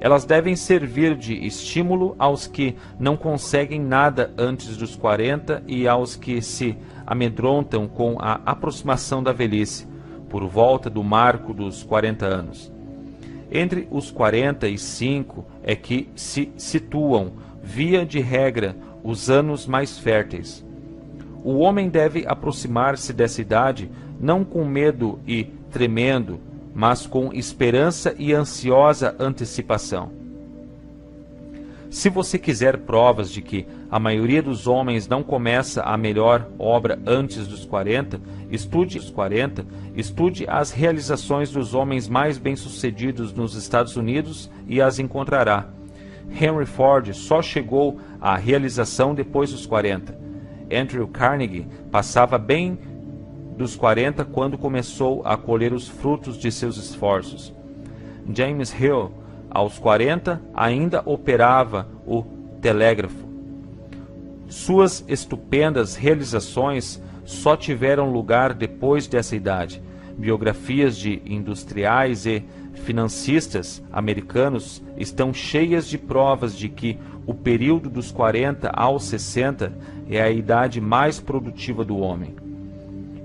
[SPEAKER 2] Elas devem servir de estímulo aos que não conseguem nada antes dos 40 e aos que se amedrontam com a aproximação da velhice, por volta do marco dos 40 anos. Entre os 45 é que se situam, via de regra, os anos mais férteis. O homem deve aproximar-se dessa idade não com medo e tremendo, mas com esperança e ansiosa antecipação. Se você quiser provas de que a maioria dos homens não começa a melhor obra antes dos 40, estude as realizações dos homens mais bem-sucedidos nos Estados Unidos e as encontrará. Henry Ford só chegou à realização depois dos 40. Andrew Carnegie passava bem dos 40 quando começou a colher os frutos de seus esforços. James Hill, aos 40, ainda operava o telégrafo. Suas estupendas realizações só tiveram lugar depois dessa idade. Biografias de industriais e financistas americanos estão cheias de provas de que o período dos 40 aos 60 é a idade mais produtiva do homem.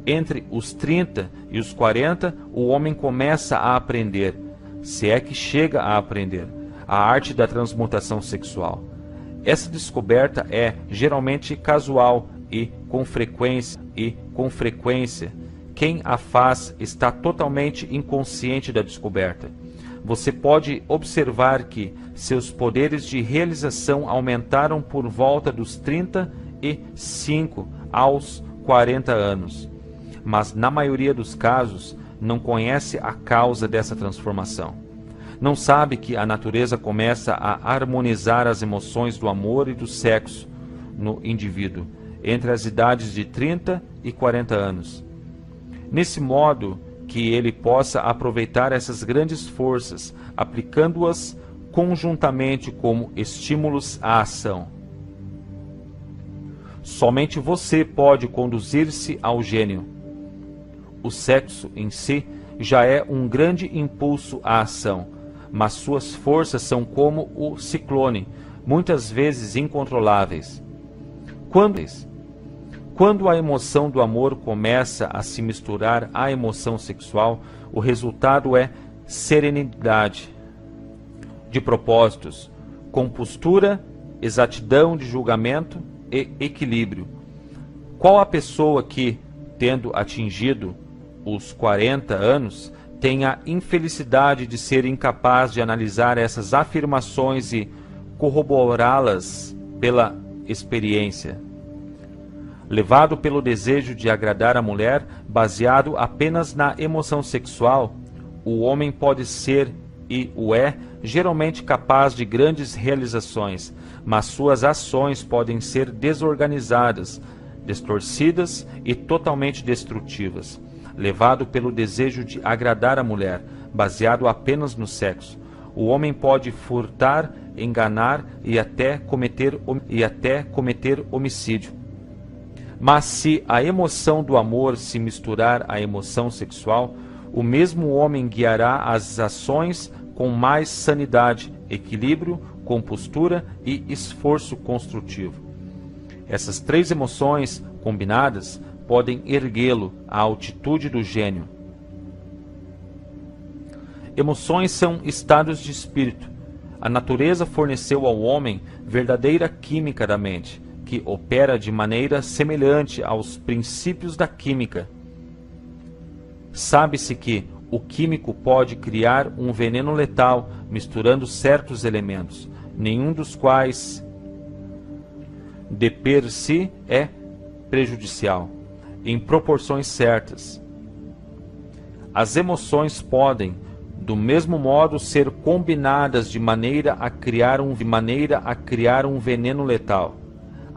[SPEAKER 2] Entre os 30 e os 40, o homem começa a aprender, se é que chega a aprender, a arte da transmutação sexual. Essa descoberta é geralmente casual e com frequência, quem a faz está totalmente inconsciente da descoberta. Você pode observar que seus poderes de realização aumentaram por volta dos 35 aos 40 anos. Mas na maioria dos casos não conhece a causa dessa transformação. Não sabe que a natureza começa a harmonizar as emoções do amor e do sexo no indivíduo entre as idades de 30 e 40 anos. Nesse modo que ele possa aproveitar essas grandes forças, aplicando-as conjuntamente como estímulos à ação. Somente você pode conduzir-se ao gênio. O sexo em si já é um grande impulso à ação, mas suas forças são como o ciclone, muitas vezes incontroláveis. Quando a emoção do amor começa a se misturar à emoção sexual, o resultado é serenidade de propósitos, compostura, exatidão de julgamento e equilíbrio. Qual a pessoa que, tendo atingido os 40 anos, tem a infelicidade de ser incapaz de analisar essas afirmações e corroborá-las pela experiência? Levado pelo desejo de agradar a mulher, baseado apenas na emoção sexual, o homem pode ser, e o é, geralmente capaz de grandes realizações, mas suas ações podem ser desorganizadas, distorcidas e totalmente destrutivas. Levado pelo desejo de agradar a mulher, baseado apenas no sexo, o homem pode furtar, enganar e até cometer homicídio. Mas se a emoção do amor se misturar à emoção sexual, o mesmo homem guiará as ações com mais sanidade, equilíbrio, compostura e esforço construtivo. Essas três emoções combinadas podem erguê-lo à altitude do gênio. Emoções são estados de espírito. A natureza forneceu ao homem verdadeira química da mente, que opera de maneira semelhante aos princípios da química. Sabe-se que o químico pode criar um veneno letal misturando certos elementos, nenhum dos quais de per si é prejudicial, em proporções certas. As emoções podem, do mesmo modo, ser combinadas de maneira a criar um veneno letal.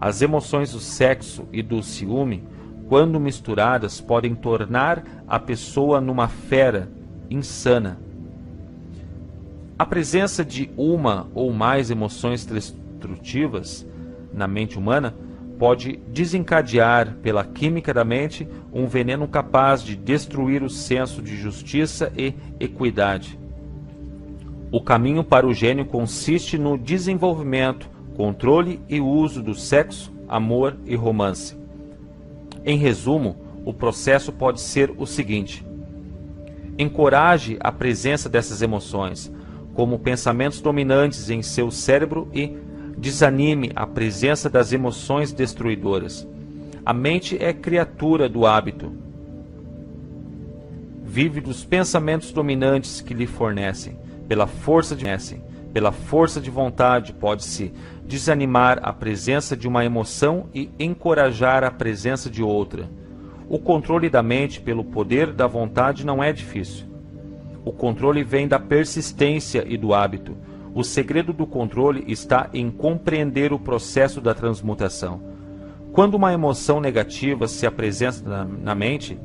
[SPEAKER 2] As emoções do sexo e do ciúme, quando misturadas, podem tornar a pessoa numa fera insana. A presença de uma ou mais emoções destrutivas na mente humana pode desencadear, pela química da mente, um veneno capaz de destruir o senso de justiça e equidade. O caminho para o gênio consiste no desenvolvimento, controle e uso do sexo, amor e romance. Em resumo, o processo pode ser o seguinte: encoraje a presença dessas emoções como pensamentos dominantes em seu cérebro e desanime a presença das emoções destruidoras. A mente é criatura do hábito. Vive dos pensamentos dominantes que lhe fornecem. Pela força de vontade, pode-se desanimar a presença de uma emoção e encorajar a presença de outra. O controle da mente pelo poder da vontade não é difícil. O controle vem da persistência e do hábito. O segredo do controle está em compreender o processo da transmutação. Quando uma emoção negativa se apresenta na mente,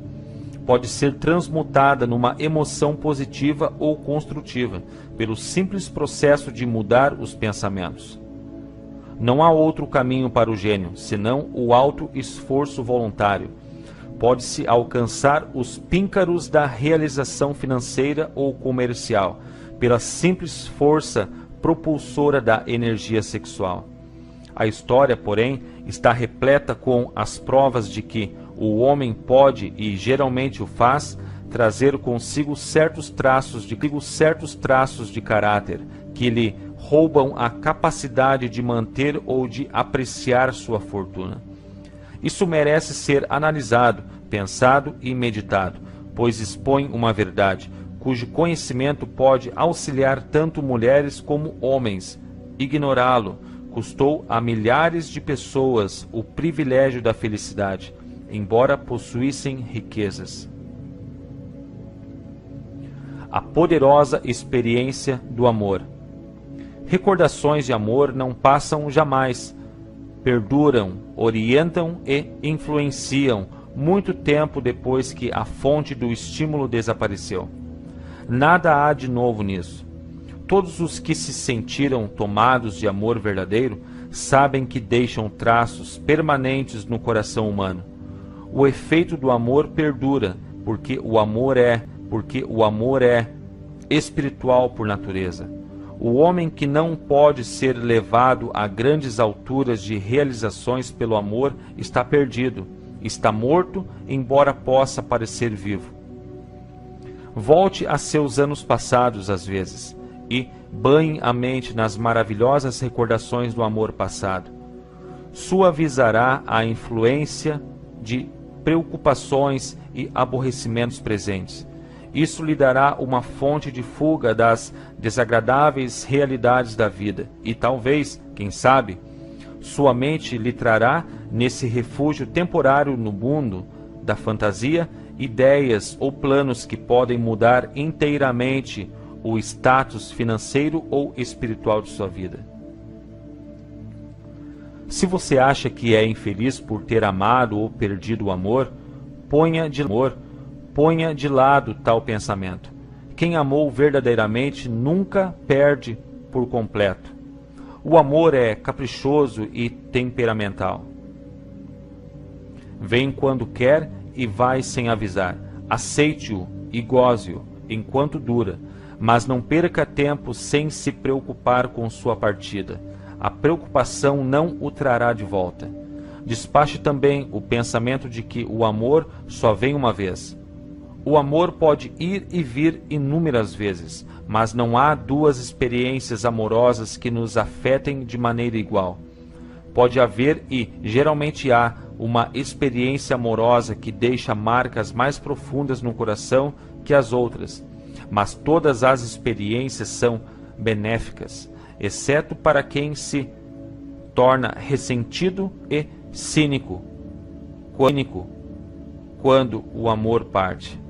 [SPEAKER 2] pode ser transmutada numa emoção positiva ou construtiva, pelo simples processo de mudar os pensamentos. Não há outro caminho para o gênio, senão o alto esforço voluntário. Pode-se alcançar os píncaros da realização financeira ou comercial, pela simples força propulsora da energia sexual. A história, porém, está repleta com as provas de que o homem pode, e geralmente o faz, trazer consigo certos traços de caráter que lhe roubam a capacidade de manter ou de apreciar sua fortuna. Isso merece ser analisado, pensado e meditado, pois expõe uma verdade, cujo conhecimento pode auxiliar tanto mulheres como homens. Ignorá-lo custou a milhares de pessoas o privilégio da felicidade, embora possuíssem riquezas. A poderosa experiência do amor. Recordações de amor não passam jamais, perduram, orientam e influenciam muito tempo depois que a fonte do estímulo desapareceu. Nada há de novo nisso. Todos os que se sentiram tomados de amor verdadeiro sabem que deixam traços permanentes no coração humano. O efeito do amor perdura, porque o amor é espiritual por natureza. O homem que não pode ser levado a grandes alturas de realizações pelo amor está perdido, está morto, embora possa parecer vivo. Volte a seus anos passados, às vezes, e banhe a mente nas maravilhosas recordações do amor passado. Suavizará a influência de preocupações e aborrecimentos presentes. Isso lhe dará uma fonte de fuga das desagradáveis realidades da vida e talvez, quem sabe, sua mente lhe trará, nesse refúgio temporário no mundo da fantasia, ideias ou planos que podem mudar inteiramente o status financeiro ou espiritual de sua vida. Se você acha que é infeliz por ter amado ou perdido o amor, ponha de lado tal pensamento. Quem amou verdadeiramente nunca perde por completo. O amor é caprichoso e temperamental. Vem quando quer e vai sem avisar. Aceite-o e goze-o enquanto dura, mas não perca tempo sem se preocupar com sua partida. A preocupação não o trará de volta. Despache também o pensamento de que o amor só vem uma vez. O amor pode ir e vir inúmeras vezes, mas não há duas experiências amorosas que nos afetem de maneira igual. Pode haver e, geralmente há, uma experiência amorosa que deixa marcas mais profundas no coração que as outras, mas todas as experiências são benéficas, exceto para quem se torna ressentido e cínico quando o amor parte.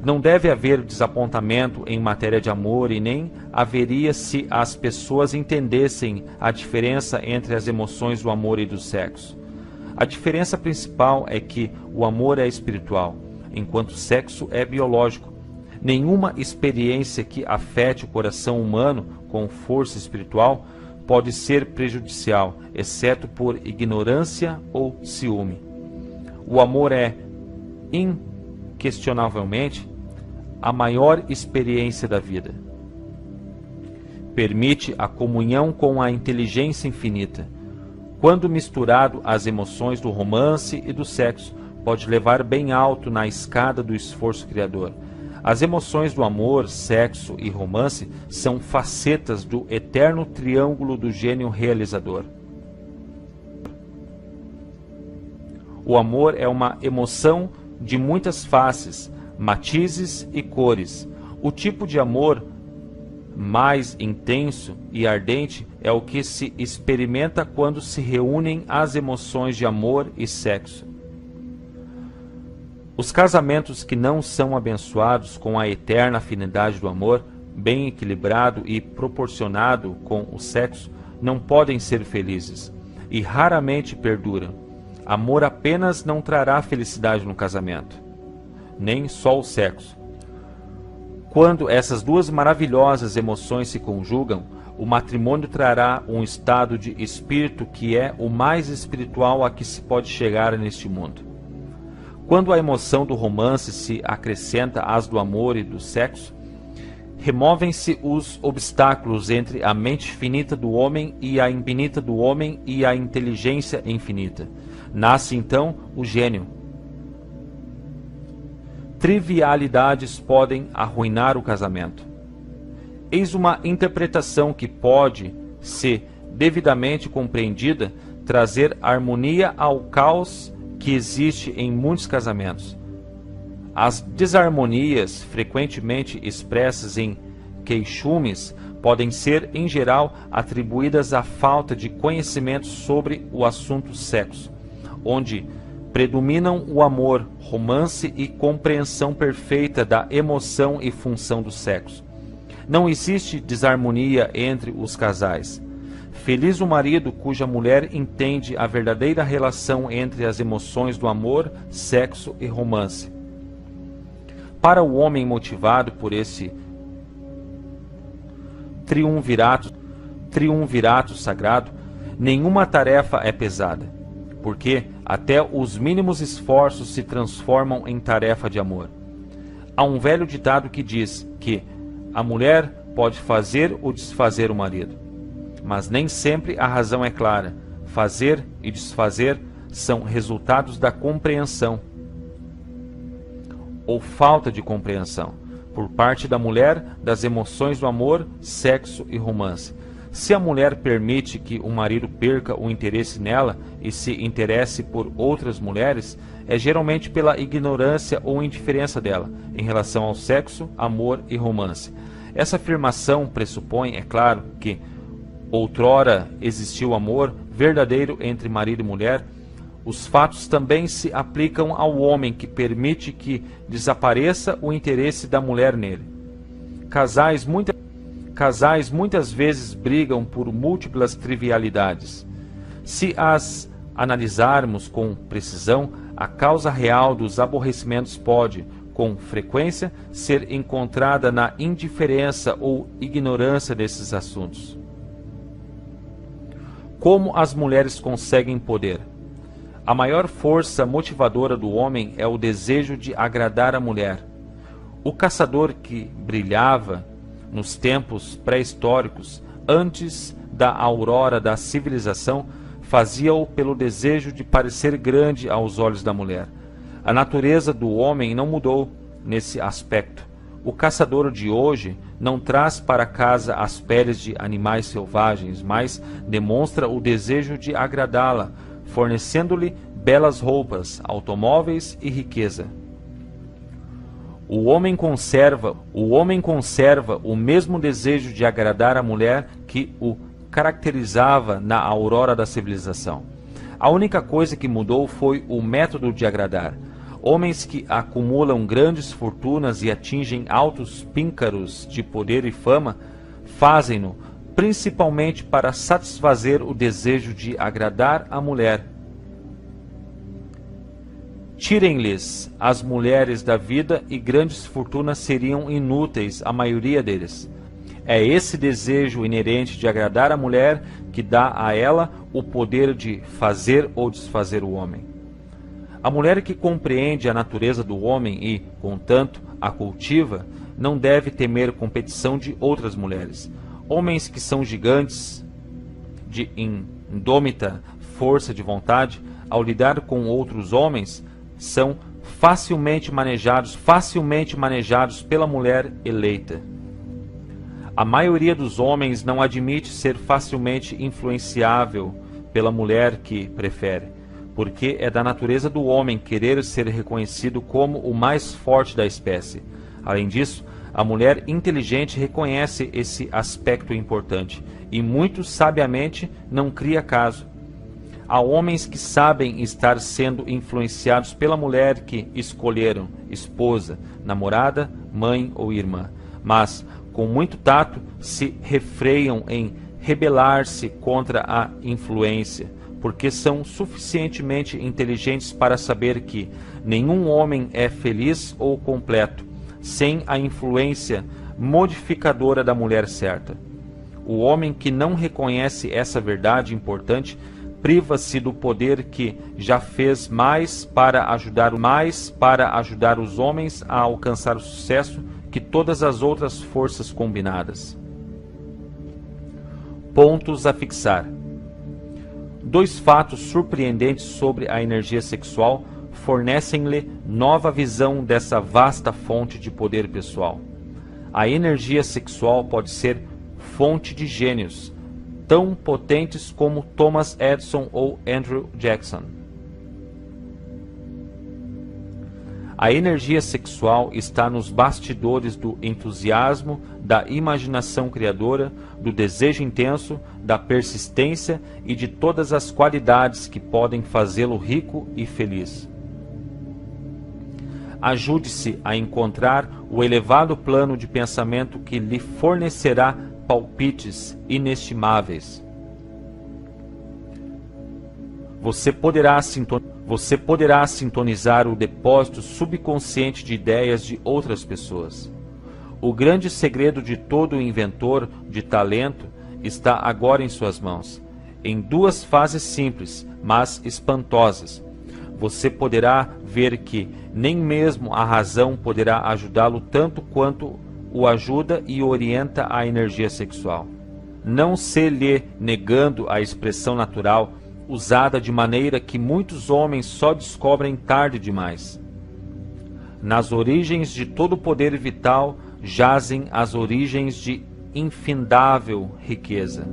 [SPEAKER 2] Não deve haver desapontamento em matéria de amor e nem haveria se as pessoas entendessem a diferença entre as emoções do amor e do sexo. A diferença principal é que o amor é espiritual, enquanto o sexo é biológico. Nenhuma experiência que afete o coração humano com força espiritual pode ser prejudicial, exceto por ignorância ou ciúme. O amor é, inquestionavelmente, a maior experiência da vida. Permite a comunhão com a inteligência infinita. Quando misturado às emoções do romance e do sexo, pode levar bem alto na escada do esforço criador. As emoções do amor, sexo e romance são facetas do eterno triângulo do gênio realizador. O amor é uma emoção de muitas faces, matizes e cores. O tipo de amor mais intenso e ardente é o que se experimenta quando se reúnem as emoções de amor e sexo. Os casamentos que não são abençoados com a eterna afinidade do amor, bem equilibrado e proporcionado com o sexo, não podem ser felizes e raramente perduram. Amor apenas não trará felicidade no casamento, nem só o sexo. Quando essas duas maravilhosas emoções se conjugam, o matrimônio trará um estado de espírito que é o mais espiritual a que se pode chegar neste mundo. Quando a emoção do romance se acrescenta às do amor e do sexo, removem-se os obstáculos entre a mente finita do homem e a infinita do homem e a inteligência infinita. Nasce então o gênio. Trivialidades podem arruinar o casamento. Eis uma interpretação que pode, se devidamente compreendida, trazer harmonia ao caos que existe em muitos casamentos. As desarmonias, frequentemente expressas em queixumes, podem ser, em geral, atribuídas à falta de conhecimento sobre o assunto sexo, onde predominam o amor, romance e compreensão perfeita da emoção e função do sexo. Não existe desarmonia entre os casais. Feliz o marido cuja mulher entende a verdadeira relação entre as emoções do amor, sexo e romance. Para o homem motivado por esse triunvirato sagrado, nenhuma tarefa é pesada, porque até os mínimos esforços se transformam em tarefa de amor. Há um velho ditado que diz que a mulher pode fazer ou desfazer o marido, mas nem sempre a razão é clara. Fazer e desfazer são resultados da compreensão ou falta de compreensão por parte da mulher das emoções do amor, sexo e romance. Se a mulher permite que o marido perca o interesse nela e se interesse por outras mulheres, é geralmente pela ignorância ou indiferença dela em relação ao sexo, amor e romance. Essa afirmação pressupõe, é claro, que outrora existiu amor verdadeiro entre marido e mulher. Os fatos também se aplicam ao homem que permite que desapareça o interesse da mulher nele. Casais muitas vezes brigam por múltiplas trivialidades. Se as analisarmos com precisão, a causa real dos aborrecimentos pode, com frequência, ser encontrada na indiferença ou ignorância desses assuntos. Como as mulheres conseguem poder? A maior força motivadora do homem é o desejo de agradar a mulher. O caçador que brilhava nos tempos pré-históricos, antes da aurora da civilização, fazia-o pelo desejo de parecer grande aos olhos da mulher. A natureza do homem não mudou nesse aspecto. O caçador de hoje não traz para casa as peles de animais selvagens, mas demonstra o desejo de agradá-la, fornecendo-lhe belas roupas, automóveis e riqueza. O homem conserva o mesmo desejo de agradar a mulher que o caracterizava na aurora da civilização. A única coisa que mudou foi o método de agradar. Homens que acumulam grandes fortunas e atingem altos píncaros de poder e fama, fazem-no principalmente para satisfazer o desejo de agradar a mulher. Tirem-lhes as mulheres da vida e grandes fortunas seriam inúteis à maioria deles. É esse desejo inerente de agradar a mulher que dá a ela o poder de fazer ou desfazer o homem. A mulher que compreende a natureza do homem e, contanto, a cultiva, não deve temer competição de outras mulheres. Homens que são gigantes de indômita força de vontade, ao lidar com outros homens, são facilmente manejados pela mulher eleita. A maioria dos homens não admite ser facilmente influenciável pela mulher que prefere, porque é da natureza do homem querer ser reconhecido como o mais forte da espécie. Além disso, a mulher inteligente reconhece esse aspecto importante e muito sabiamente não cria caso. Há homens que sabem estar sendo influenciados pela mulher que escolheram, esposa, namorada, mãe ou irmã, mas, com muito tato, se refreiam em rebelar-se contra a influência, porque são suficientemente inteligentes para saber que nenhum homem é feliz ou completo sem a influência modificadora da mulher certa. O homem que não reconhece essa verdade importante priva-se do poder que já fez mais para ajudar os homens a alcançar o sucesso que todas as outras forças combinadas. Pontos a fixar. 2 fatos surpreendentes sobre a energia sexual fornecem-lhe nova visão dessa vasta fonte de poder pessoal. A energia sexual pode ser fonte de gênios, tão potentes como Thomas Edison ou Andrew Jackson. A energia sexual está nos bastidores do entusiasmo, da imaginação criadora, do desejo intenso, da persistência e de todas as qualidades que podem fazê-lo rico e feliz. Ajude-se a encontrar o elevado plano de pensamento que lhe fornecerá palpites inestimáveis. Você poderá sintonizar o depósito subconsciente de ideias de outras pessoas. O grande segredo de todo inventor de talento está agora em suas mãos, em 2 fases simples, mas espantosas. Você poderá ver que nem mesmo a razão poderá ajudá-lo tanto quanto o ajuda e orienta a energia sexual, não se lhe negando a expressão natural, usada de maneira que muitos homens só descobrem tarde demais. Nas origens de todo poder vital jazem as origens de infindável riqueza.